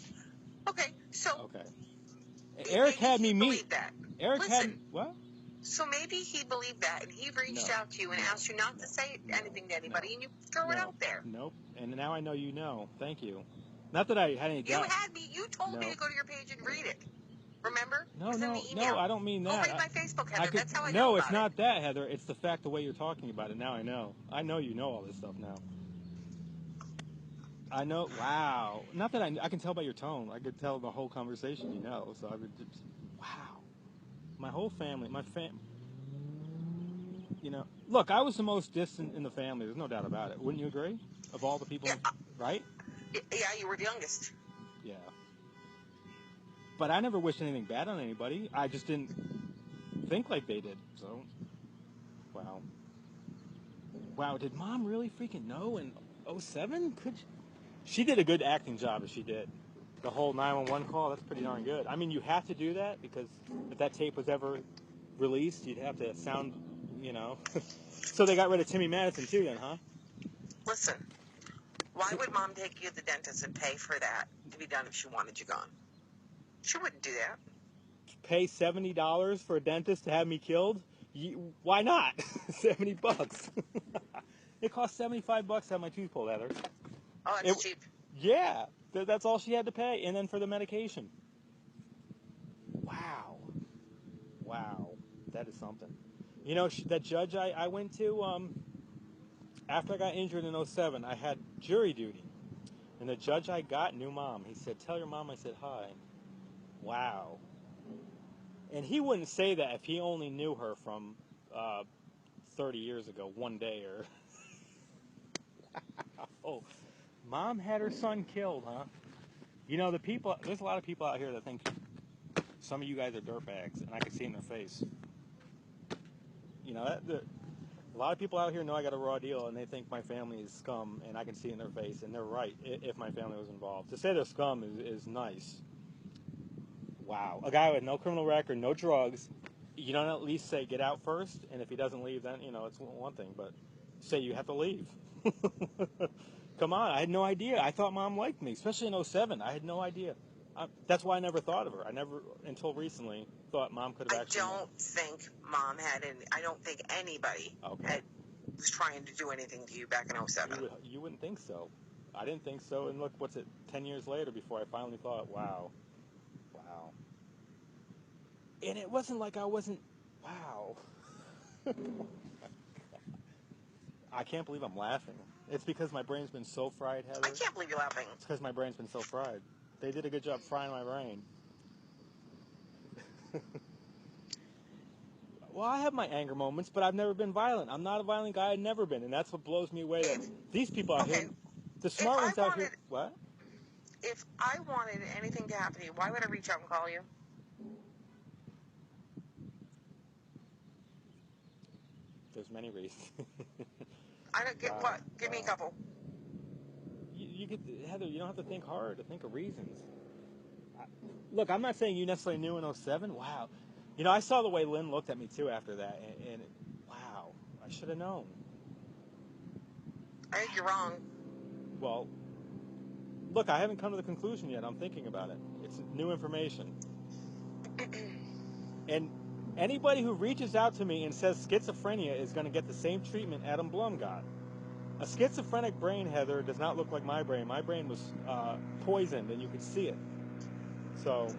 Okay, so... Okay. Eric had me meet... that. Eric had... What? So maybe he believed that, and he reached out to you and asked you not to say anything to anybody, and you throw it out there. Nope. And now I know you know. Thank you. Not that I had any doubt. You told me to go to your page and read it. Remember? No, I don't mean that. Go read my Facebook, Heather. That's how I know No, about it's not that, Heather. It's the fact the way you're talking about it. Now I know. I know you know all this stuff now. I know. Wow. Not that I can tell by your tone. I could tell the whole conversation you know. So I would just, wow. My whole family, you know, look, I was the most distant in the family. There's no doubt about it. Wouldn't you agree? Of all the people, right? Yeah, you were the youngest. Yeah. But I never wished anything bad on anybody. I just didn't think like they did. So, wow. Wow, did Mom really freaking know in 07? She did a good acting job as she did. The whole 911 call, that's pretty darn good. I mean, you have to do that because if that tape was ever released, you'd have to sound, you know. So they got rid of Timmy Madison too then, huh? Listen, why would Mom take you to the dentist and pay for that to be done if she wanted you gone? She wouldn't do that. Pay $70 for a dentist to have me killed? Why not? $70. It cost $75 to have my tooth pulled, Heather. Oh, that's cheap. Yeah, that's all she had to pay, and then for the medication. Wow, that is something. You know, that judge I went to after I got injured in 07, I had jury duty, and the judge I got knew Mom. He said, "Tell your mom I said hi." Wow. And he wouldn't say that if he only knew her from 30 years ago, one day or... Wow. Mom had her son killed, huh? You know, there's a lot of people out here that think some of you guys are dirtbags, and I can see in their face. You know, a lot of people out here know I got a raw deal, and they think my family is scum, and I can see it in their face, and they're right if my family was involved. To say they're scum is nice. Wow. A guy with no criminal record, no drugs, you don't at least say get out first, and if he doesn't leave, then, you know, it's one thing, but say you have to leave. Come on, I had no idea. I thought Mom liked me, especially in 07. I had no idea. That's why I never thought of her. I never, until recently, thought Mom could have actually... I don't think Mom had any... I don't think anybody was trying to do anything to you back in 07. You wouldn't think so. I didn't think so, and look, 10 years later before I finally thought, wow. And it wasn't like I wasn't... Wow. I can't believe I'm laughing. It's because my brain's been so fried, Heather. I can't believe you're laughing. It's because my brain's been so fried. They did a good job frying my brain. Well, I have my anger moments, but I've never been violent. I'm not a violent guy. I've never been, and that's what blows me away. That these people out here, the smart ones out here... What? If I wanted anything to happen to you, why would I reach out and call you? There's many reasons. I don't get what? Give me a couple. Heather, you don't have to think hard to think of reasons. Look, I'm not saying you necessarily knew in 07. Wow. You know, I saw the way Lynn looked at me, too, after that, and wow, I should have known. I think you're wrong. Well, look, I haven't come to the conclusion yet. I'm thinking about it. It's new information. And anybody who reaches out to me and says schizophrenia is going to get the same treatment Adam Blum got. A schizophrenic brain, Heather, does not look like my brain. My brain was poisoned, and you could see it. So,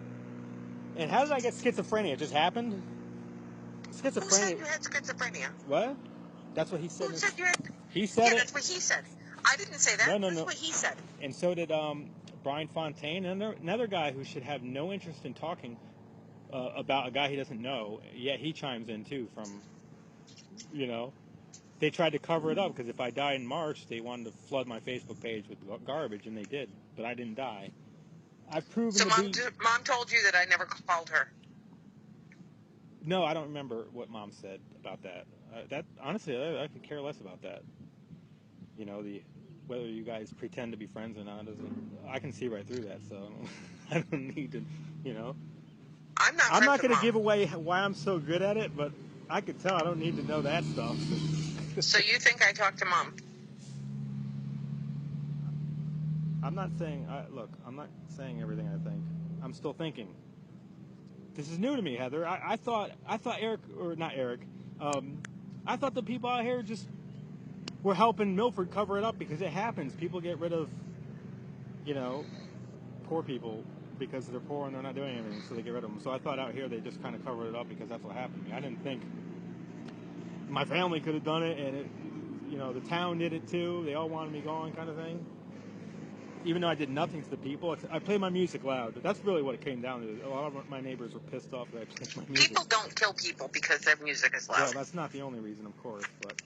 and how did I get schizophrenia? It just happened? Schizophrenia. Who said you had schizophrenia? What? That's what he said. Who said you had... He said it. Yeah, that's what he said. I didn't say that. No. That's what he said. And so did Brian Fontaine, another guy who should have no interest in talking about a guy he doesn't know, yet he chimes in too from, you know, they tried to cover it up because if I died in March, they wanted to flood my Facebook page with garbage, and they did, but I didn't die. I've proven so Mom told you that I never called her? No, I don't remember what Mom said about that. Honestly, I could care less about that. You know, whether you guys pretend to be friends or not, I can see right through that, so I don't need to, you know. I'm not going to give away why I'm so good at it, but I could tell I don't need to know that stuff. So you think I talked to Mom? I'm not saying, I'm not saying everything I think. I'm still thinking. This is new to me, Heather. I thought Eric, or not Eric, I thought the people out here just were helping Milford cover it up because it happens. People get rid of, you know, poor people because they're poor and they're not doing anything, so they get rid of them. So I thought out here they just kind of covered it up because that's what happened to me. I didn't think my family could have done it, and it, you know, the town did it too. They all wanted me gone, kind of thing. Even though I did nothing to the people, I played my music loud. That's really what it came down to. A lot of my neighbors were pissed off that I played my music. People don't kill people because their music is loud. Well, that's not the only reason, of course, but.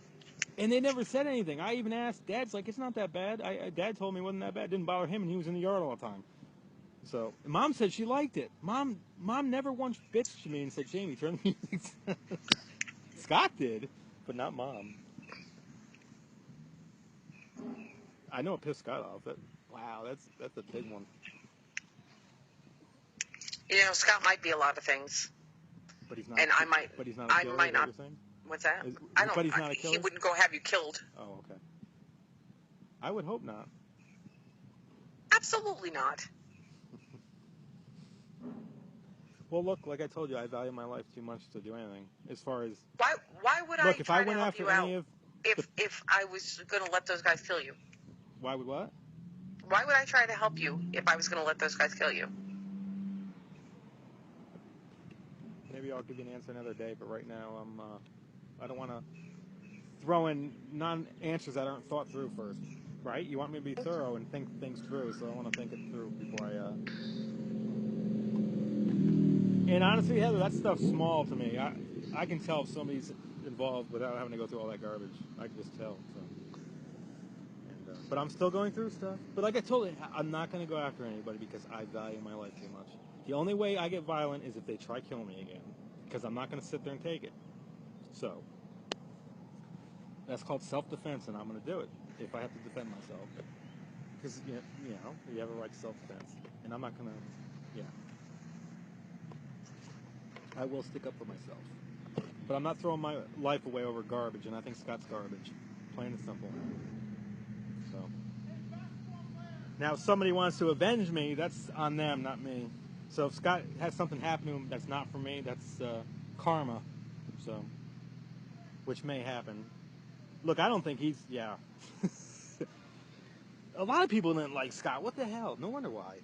And they never said anything. I even asked. Dad's like, it's not that bad. Dad told me it wasn't that bad. It didn't bother him, and he was in the yard all the time. So, Mom said she liked it. Mom never once bitched to me and said, Jamie, turn the music down. Scott did, but not Mom. I know it pissed Scott off. Wow, that's a big one. You know, Scott might be a lot of things. But he's not. And But he's not a killer. I might not. What's that? But he's not a killer? He wouldn't go have you killed. Oh, okay. I would hope not. Absolutely not. Well, look, like I told you, I value my life too much to do anything. As far as why would look, I if try I went to help after you any out of if I was going to let those guys kill you? Why would what? Why would I try to help you if I was going to let those guys kill you? Maybe I'll give you an answer another day, but right now I don't want to throw in non-answers that aren't thought through first, right? You want me to be thorough and think things through, so I want to think it through before I... And honestly, Heather, that stuff's small to me. I can tell if somebody's involved without having to go through all that garbage. I can just tell. So. And, But I'm still going through stuff. But like I told you, I'm not going to go after anybody because I value my life too much. The only way I get violent is if they try killing me again. Because I'm not going to sit there and take it. So, that's called self-defense, and I'm going to do it if I have to defend myself. Because, you know, you have a right to self-defense. And I'm not going to, I will stick up for myself. But I'm not throwing my life away over garbage, and I think Scott's garbage. Plain and simple. So. Now, if somebody wants to avenge me, that's on them, not me. So if Scott has something happen to him that's not for me, that's karma. So, which may happen. Look, I don't think he's, A lot of people didn't like Scott. What the hell? No wonder why.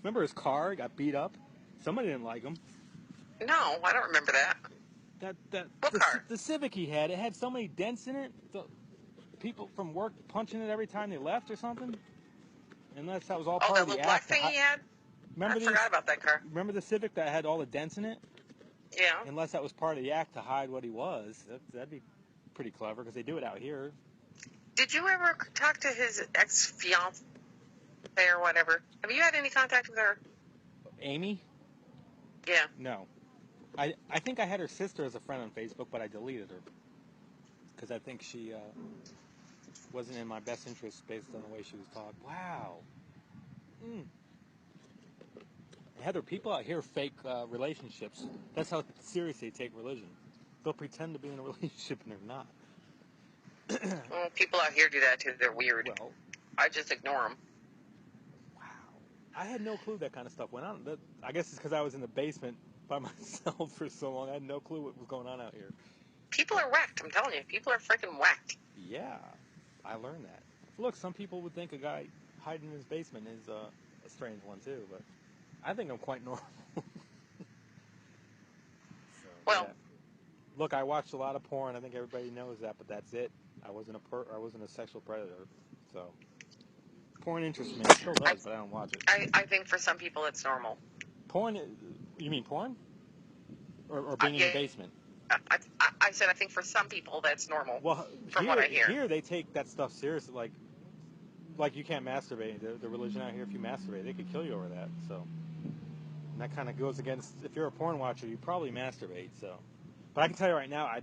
Remember his car got beat up? Somebody didn't like him. No, I don't remember that. What car? The Civic he had, it had so many dents in it. The people from work punching it every time they left or something. Unless that was all part of the act. Oh, that little black thing he had? I forgot about that car. Remember the Civic that had all the dents in it? Yeah. Unless that was part of the act to hide what he was. That'd be pretty clever because they do it out here. Did you ever talk to his ex-fiancée or whatever? Have you had any contact with her? Amy? Yeah. No. I think I had her sister as a friend on Facebook, but I deleted her. Because I think she wasn't in my best interest based on the way she was talking. Wow. Heather, people out here fake relationships. That's how serious they take religion. They'll pretend to be in a relationship and they're not. Well, people out here do that too. They're weird. Well, I just ignore them. Wow. I had no clue that kind of stuff went on. I guess it's because I was in the basement by myself for so long. I had no clue what was going on out here. People are whacked. I'm telling you. People are freaking whacked. Yeah. I learned that. Look, some people would think a guy hiding in his basement is a strange one too, but I think I'm quite normal. Well, yeah. Look, I watched a lot of porn. I think everybody knows that, but that's it. I wasn't a sexual predator, so porn interests me. It still does, but I don't watch it. I think for some people it's normal. Porn? You mean porn? Or being in the basement? I said I think for some people that's normal. Well, from what I hear, here they take that stuff seriously. Like you can't masturbate. The religion out here, if you masturbate, they could kill you over that. So, and that kind of goes against. If you're a porn watcher, you probably masturbate. So, but I can tell you right now, I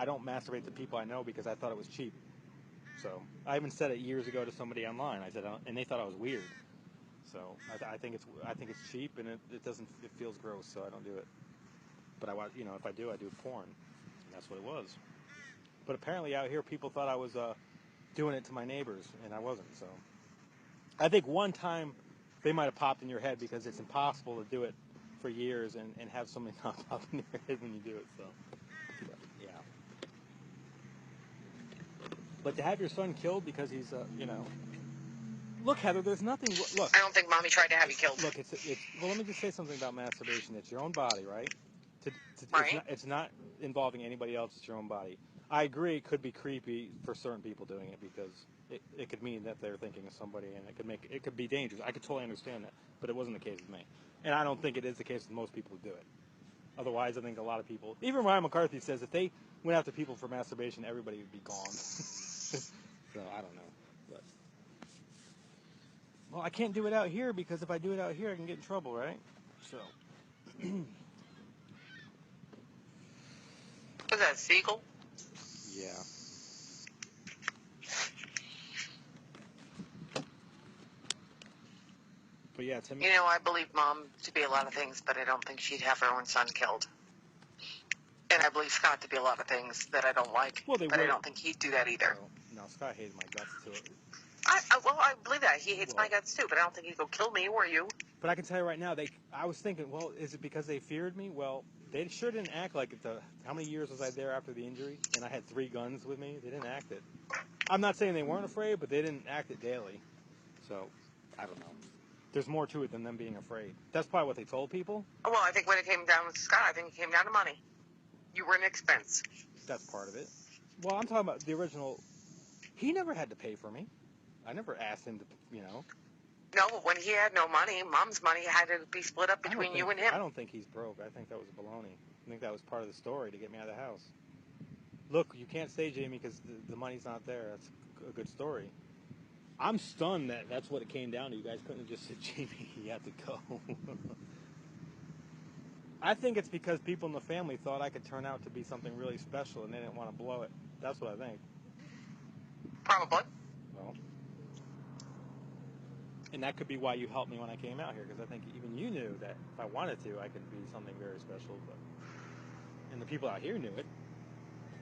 don't masturbate to people I know because I thought it was cheap. So I even said it years ago to somebody online. I said, and they thought I was weird. So I think it's cheap and it feels gross. So I don't do it. But if I do porn. And that's what it was. But apparently out here, people thought I was doing it to my neighbors, and I wasn't. So I think one time they might have popped in your head because it's impossible to do it for years and have something not pop in your head when you do it. So yeah. But to have your son killed because he's Look, Heather, there's nothing. Look. I don't think Mommy tried to have you killed. Look, well, let me just say something about masturbation. It's your own body, right? Right. It's not involving anybody else. It's your own body. I agree. It could be creepy for certain people doing it because it could mean that they're thinking of somebody, and it could be dangerous. I could totally understand that, but it wasn't the case with me, and I don't think it is the case with most people who do it. Otherwise, I think a lot of people, even Ryan McCarthy says, if they went after people for masturbation, everybody would be gone. So I don't know. But well, I can't do it out here because if I do it out here, I can get in trouble, right? So. Was that a seagull? Yeah. But yeah, to me. I believe Mom to be a lot of things, but I don't think she'd have her own son killed. And I believe Scott to be a lot of things that I don't like, but I don't think he'd do that either. No, Scott hates my guts too. I believe that. He hates my guts too, but I don't think he'd go kill me or you. But I can tell you right now, I was thinking, well, is it because they feared me? Well, they sure didn't act like it. How many years was I there after the injury? And I had 3 guns with me. They didn't act it. I'm not saying they weren't afraid, but they didn't act it daily. So, I don't know. There's more to it than them being afraid. That's probably what they told people. Well, I think when it came down with Scott, I think it came down to money. You were an expense. That's part of it. Well, I'm talking about the original. He never had to pay for me. I never asked him to, No, when he had no money, Mom's money had to be split up between you and him. I don't think he's broke. I think that was baloney. I think that was part of the story to get me out of the house. Look, you can't say Jamie because the money's not there. That's a good story. I'm stunned that that's what it came down to. You guys couldn't have just said, Jamie, you have to go. I think it's because people in the family thought I could turn out to be something really special and they didn't want to blow it. That's what I think. Probably. Well, and that could be why you helped me when I came out here, because I think even you knew that if I wanted to, I could be something very special. But and the people out here knew it.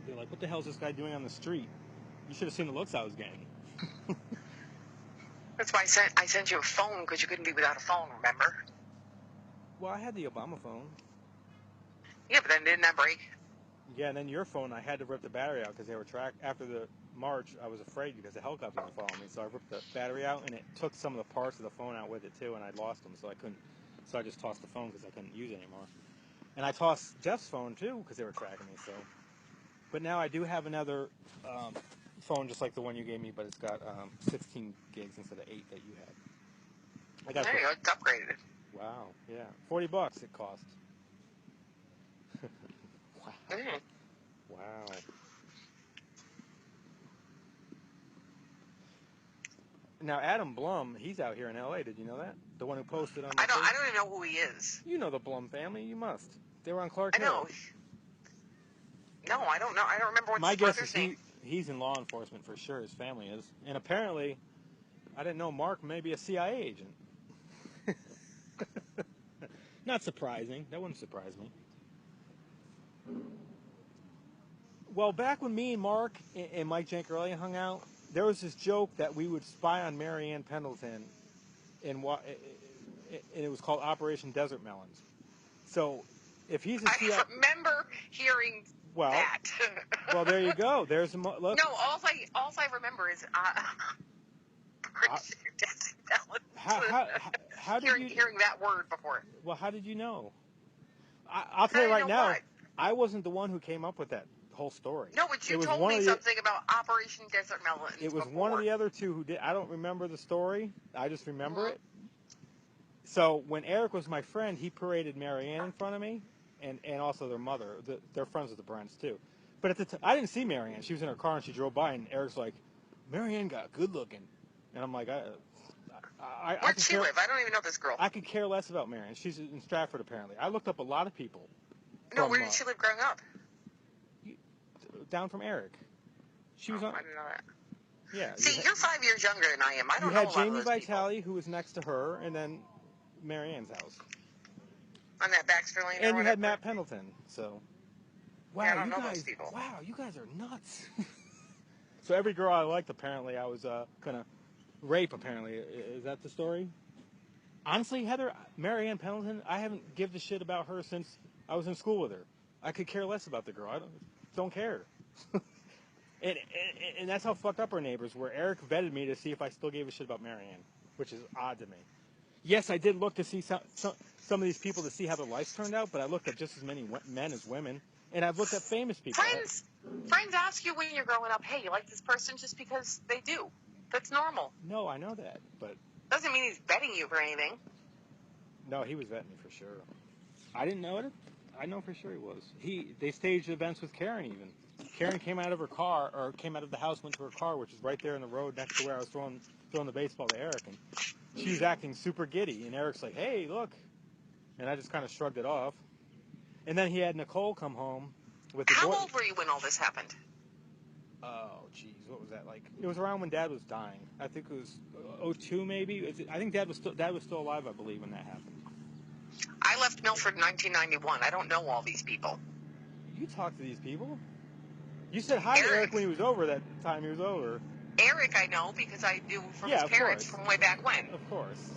They're like, what the hell is this guy doing on the street? You should have seen the looks I was getting. That's why I sent you a phone, because you couldn't be without a phone, remember? Well, I had the Obama phone. Yeah, but then didn't that break? Yeah, and then your phone, I had to rip the battery out because they were after the march, I was afraid because the helicopter was following me. So I ripped the battery out, and it took some of the parts of the phone out with it, too, and I lost them, so I couldn't. So I just tossed the phone because I couldn't use it anymore. And I tossed Jeff's phone, too, because they were tracking me, so. But now I do have another phone just like the one you gave me, but it's got 16 gigs instead of 8 that you had. There you go, it's upgraded. Wow, yeah. $40 it cost. Wow. Mm. Wow. Now Adam Blum, he's out here in L.A. Did you know that? The one who posted on. I don't even know who he is. You know the Blum family. You must. They were on Clark Hill. I know. No, I don't know. I don't remember what's My his guess brother's is name. he's in law enforcement for sure. His family is, and apparently, I didn't know Mark may be a CIA agent. Not surprising. That wouldn't surprise me. Well, back when me and Mark and Mike Jancarelli hung out, there was this joke that we would spy on Mary Ann Pendleton, and it was called Operation Desert Melons. So, if he's a CIA... I remember hearing that. Well, there you go. There's a look. No, all I remember is Desert Melons. How did you hearing that word before? Well, how did you know? I'll tell you right now, what? I wasn't the one who came up with that whole story. No, but you told me something about Operation Desert Melons. It was before. one of the other two who did. I don't remember the story. I just remember it. So when Eric was my friend, he paraded Mary Ann in front of me, and also their mother. They're friends with the Brents too. But at the time, I didn't see Mary Ann. She was in her car and she drove by, and Eric's like, "Mary Ann got good looking," and I'm like, Where'd she live? I don't even know this girl. I could care less about Mary Ann. She's in Stratford apparently. I looked up a lot of people. No, where did she live growing up? Down from Eric. She was on. I didn't know that. Yeah. See, you're 5 years younger than I am. I don't know a lot of Jamie those Vitale, people. who was next to her, and then Mary Ann's house. On that Baxter Lane. And you had Matt Pendleton. So. Wow, yeah, I don't know those people. Wow, you guys are nuts. So every girl I liked, apparently, I was gonna rape. Apparently, is that the story? Honestly, Heather, Mary Ann Pendleton, I haven't given a shit about her since I was in school with her. I could care less about the girl. I don't care. and that's how fucked up our neighbors were. Eric vetted me to see if I still gave a shit about Mary Ann, which is odd to me. Yes, I did look to see some of these people to see how their lives turned out, but I looked at just as many men as women, and I've looked at famous people. Friends ask you when you're growing up, hey, you like this person just because they do. That's normal. No, I know that, but... Doesn't mean he's vetting you for anything. No, he was vetting me for sure. I didn't know it. I know for sure he was. They staged events with Karen even. Karen came out of her car, or came out of the house, went to her car, which is right there in the road next to where I was throwing the baseball to Eric, and she was acting super giddy, and Eric's like, hey, look. And I just kind of shrugged it off. And then he had Nicole come home with the boy. How old were you when all this happened? Oh, geez, what was that like? It was around when Dad was dying. I think it was 02 maybe. I think Dad was still alive, I believe, when that happened. I left Milford in 1991. I don't know all these people. You talked to these people? You said hi to Eric when he was over that time he was over. Eric I know because I knew from his parents from way back when. Of course.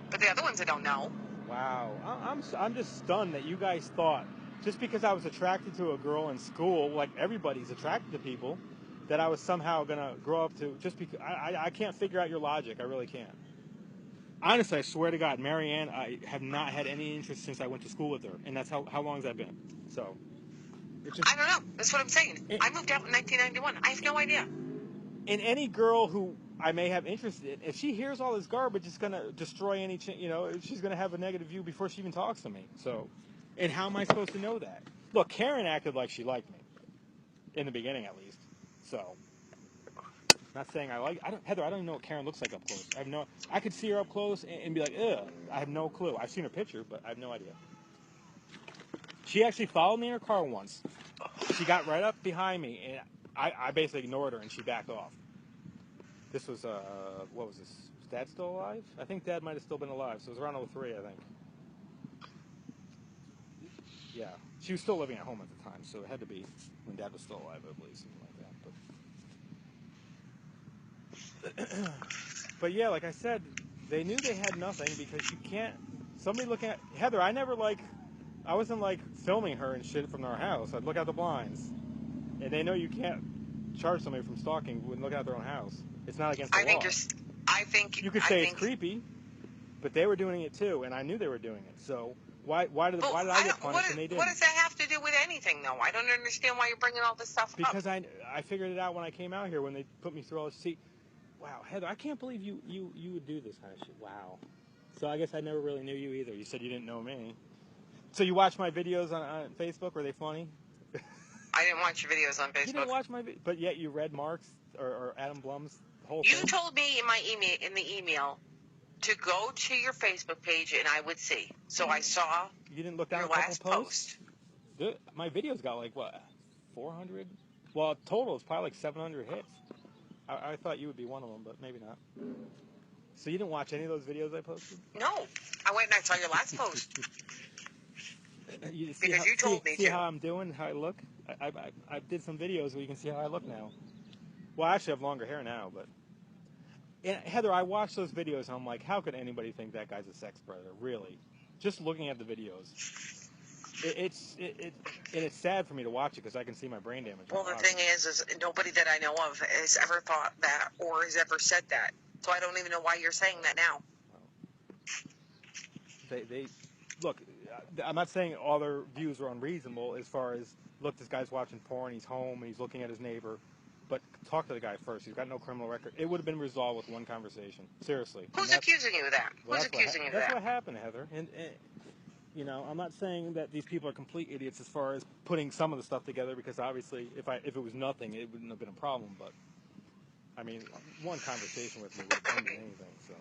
But the other ones I don't know. Wow. I'm just stunned that you guys thought, just because I was attracted to a girl in school, like everybody's attracted to people, that I was somehow going to grow up to, just because, I can't figure out your logic. I really can't. Honestly, I swear to God, Mary Ann, I have not had any interest since I went to school with her, and that's how long has that been? So, I don't know. That's what I'm saying. I moved out in 1991. I have no idea. And any girl who I may have interest in, if she hears all this garbage, it's going to destroy any, she's going to have a negative view before she even talks to me. So, and how am I supposed to know that? Look, Karen acted like she liked me. in the beginning at least. So, not saying Heather, I don't even know what Karen looks like up close. I could see her up close and be like, ugh. I have no clue. I've seen her picture, but I have no idea. She actually followed me in her car once. She got right up behind me, and I basically ignored her, and she backed off. This was, what was this? Was Dad still alive? I think Dad might have still been alive, so it was around 03, I think. Yeah. She was still living at home at the time, so it had to be when Dad was still alive, I believe, something like that. But yeah, like I said, they knew they had nothing because you can't... Somebody looking at... Heather, I wasn't like filming her and shit from our house. I'd look out the blinds. And they know you can't charge somebody from stalking when looking at their own house. It's not against the law. You could say it's creepy, but they were doing it too, and I knew they were doing it. So why did I get punished and they didn't? What does that have to do with anything, though? I don't understand why you're bringing all this stuff up. Because I figured it out when I came out here when they put me through all this. See, wow, Heather, I can't believe you would do this kind of shit. Wow. So I guess I never really knew you either. You said you didn't know me. So you watch my videos on Facebook? Were they funny? I didn't watch your videos on Facebook. You didn't watch my videos, but yet you read Mark's or Adam Blum's whole thing? You told me in the email to go to your Facebook page and I would see. So I saw you didn't look down your a couple last posts? My videos got like, what, 400? Well, total it's probably like 700 hits. I thought you would be one of them, but maybe not. So you didn't watch any of those videos I posted? No. I went and I saw your last post. You told me to. See how I'm doing, how I look? I did some videos where you can see how I look now. Well, I actually have longer hair now, but... And Heather, I watched those videos and I'm like, how could anybody think that guy's a sex predator? Really? Just looking at the videos. It's sad for me to watch it because I can see my brain damage. Well, the thing is nobody that I know of has ever thought that or has ever said that. So I don't even know why you're saying that now. They look, I'm not saying all their views are unreasonable as far as, look, this guy's watching porn, he's home, and he's looking at his neighbor. But talk to the guy first. He's got no criminal record. It would have been resolved with one conversation. Seriously. Who's accusing you of that? Who's accusing you of that? That's what happened, Heather. And you know, I'm not saying that these people are complete idiots as far as putting some of the stuff together, because obviously if it was nothing, it wouldn't have been a problem. But, I mean, one conversation with me would have ended anything, so.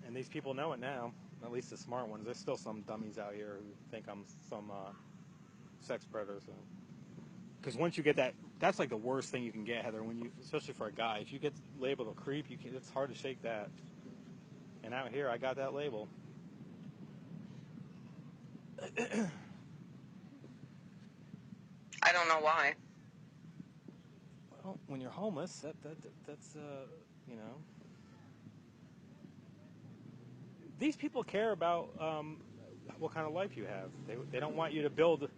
And these people know it now, at least the smart ones. There's still some dummies out here who think I'm some sex predator. So, because once you get that, that's like the worst thing you can get, Heather. Especially for a guy, if you get labeled a creep, it's hard to shake that. And out here, I got that label. I don't know why. Well, when you're homeless, that's you know. These people care about what kind of life you have. They don't want you to build.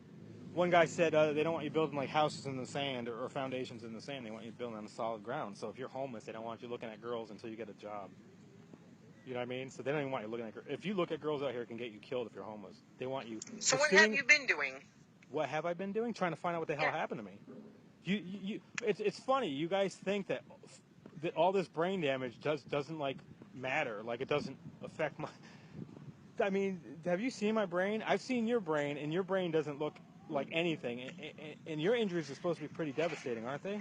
One guy said they don't want you building like houses in the sand or foundations in the sand. They want you building on solid ground. So if you're homeless, they don't want you looking at girls until you get a job. You know what I mean? So they don't even want you looking at girls. If you look at girls out here, it can get you killed if you're homeless. They want you. So what have you been doing? What have I been doing? Trying to find out what the hell happened to me. It's funny. You guys think that all this brain damage doesn't like matter. Like it doesn't affect my. I mean, have you seen my brain? I've seen your brain, and your brain doesn't look like anything. And your injuries are supposed to be pretty devastating, aren't they?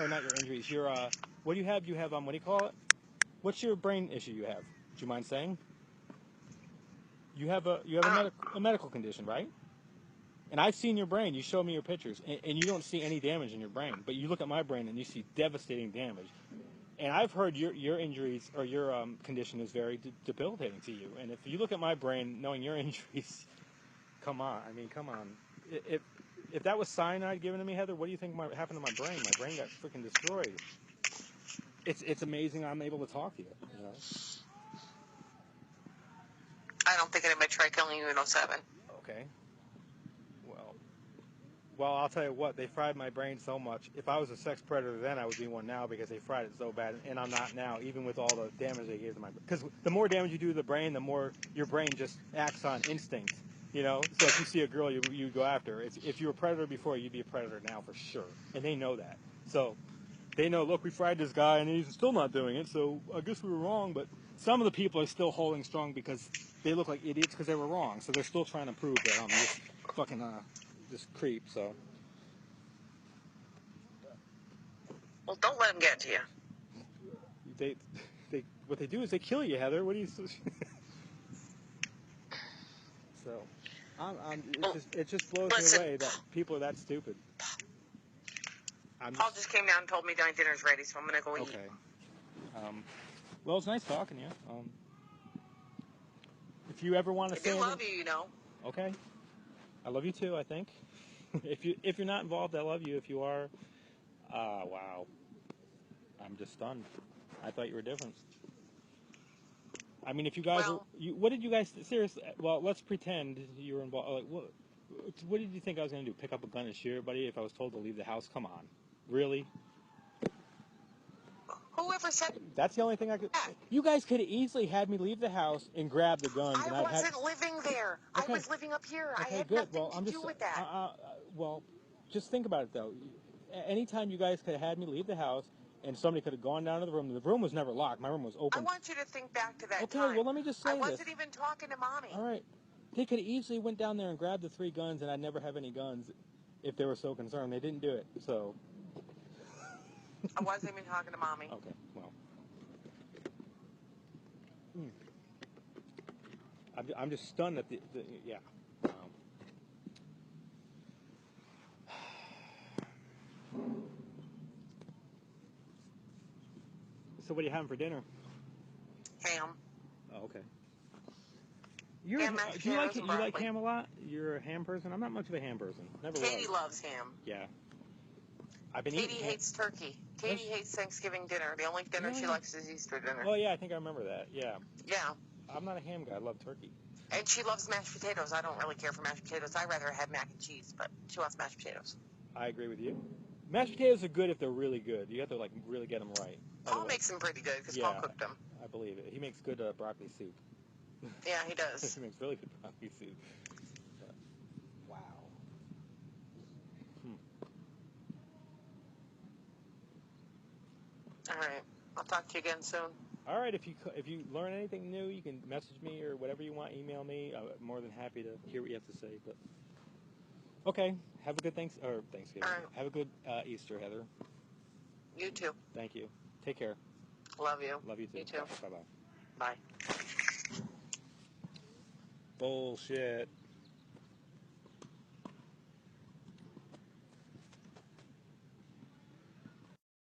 Or not your injuries. Your what do you have? You have what do you call it? What's your brain issue you have? Do you mind saying? You have a medical condition, right? And I've seen your brain. You showed me your pictures, and you don't see any damage in your brain. But you look at my brain, and you see devastating damage. And I've heard your injuries or your condition is very debilitating to you. And if you look at my brain, knowing your injuries, come on. I mean, come on. If that was cyanide given to me, Heather, what do you think happened to my brain? My brain got freaking destroyed. It's amazing I'm able to talk to you. You know? I don't think anybody tried killing you in 07. Okay. Well, I'll tell you what. They fried my brain so much. If I was a sex predator then, I would be one now because they fried it so bad, and I'm not now, even with all the damage they gave to my brain. Because the more damage you do to the brain, the more your brain just acts on instinct. You know? So if you see a girl, you go after her. If you were a predator before, you'd be a predator now for sure. And they know that. So they know, look, we fried this guy, and he's still not doing it, so I guess we were wrong. But some of the people are still holding strong because they look like idiots because they were wrong. So they're still trying to prove that I'm this fucking this creep. So Well, don't let them get to you. they what they do is they kill you, Heather. What do you? So it just blows me away that people are that stupid. Paul just came down and told me my dinner's ready, so I'm gonna go eat. Okay. Well, it's nice talking to you. If you ever want to say I do love you, you know. Okay. I love you too, I think. if you're not involved, I love you. If you are, wow. I'm just stunned. I thought you were different. I mean, if you guys what did you guys seriously? Well, let's pretend you were involved. Like, what did you think I was going to do? Pick up a gun and shoot everybody if I was told to leave the house? Come on, really? Whoever said that's the only thing I could. You guys could have easily had me leave the house and grab the guns. I wasn't living there. Okay. I was living up here. Okay, I had good. nothing to do with that. Well, just think about it though. Anytime you guys could have had me leave the house. And somebody could have gone down to the room. The room was never locked. My room was open. I want you to think back to that time. Okay, well, let me just say this. I wasn't even talking to Mommy. All right. They could have easily went down there and grabbed the 3 guns, and I'd never have any guns if they were so concerned. They didn't do it, so. I wasn't even talking to Mommy. Okay, well. I'm just stunned at the yeah. So what are you having for dinner? Ham. Oh, okay. Do you like ham a lot? You're a ham person? I'm not much of a ham person. Never was. Katie loves ham. Yeah. Katie hates turkey. Katie hates Thanksgiving dinner. The only dinner she likes is Easter dinner. Oh, yeah, I think I remember that. Yeah. Yeah. I'm not a ham guy. I love turkey. And she loves mashed potatoes. I don't really care for mashed potatoes. I'd rather have mac and cheese, but she wants mashed potatoes. I agree with you. Mashed potatoes are good if they're really good. You have to really get them right. Paul makes them pretty good because Paul cooked them. I believe it. He makes good broccoli soup. Yeah, he does. He makes really good broccoli soup. Wow. All right. I'll talk to you again soon. All right. If you learn anything new, you can message me or whatever you want. Email me. I'm more than happy to hear what you have to say. But okay. Have a good Thanksgiving. All right. Have a good Easter, Heather. You too. Thank you. Take care. Love you. Love you too. You too. Bye-bye. Bye. Bullshit.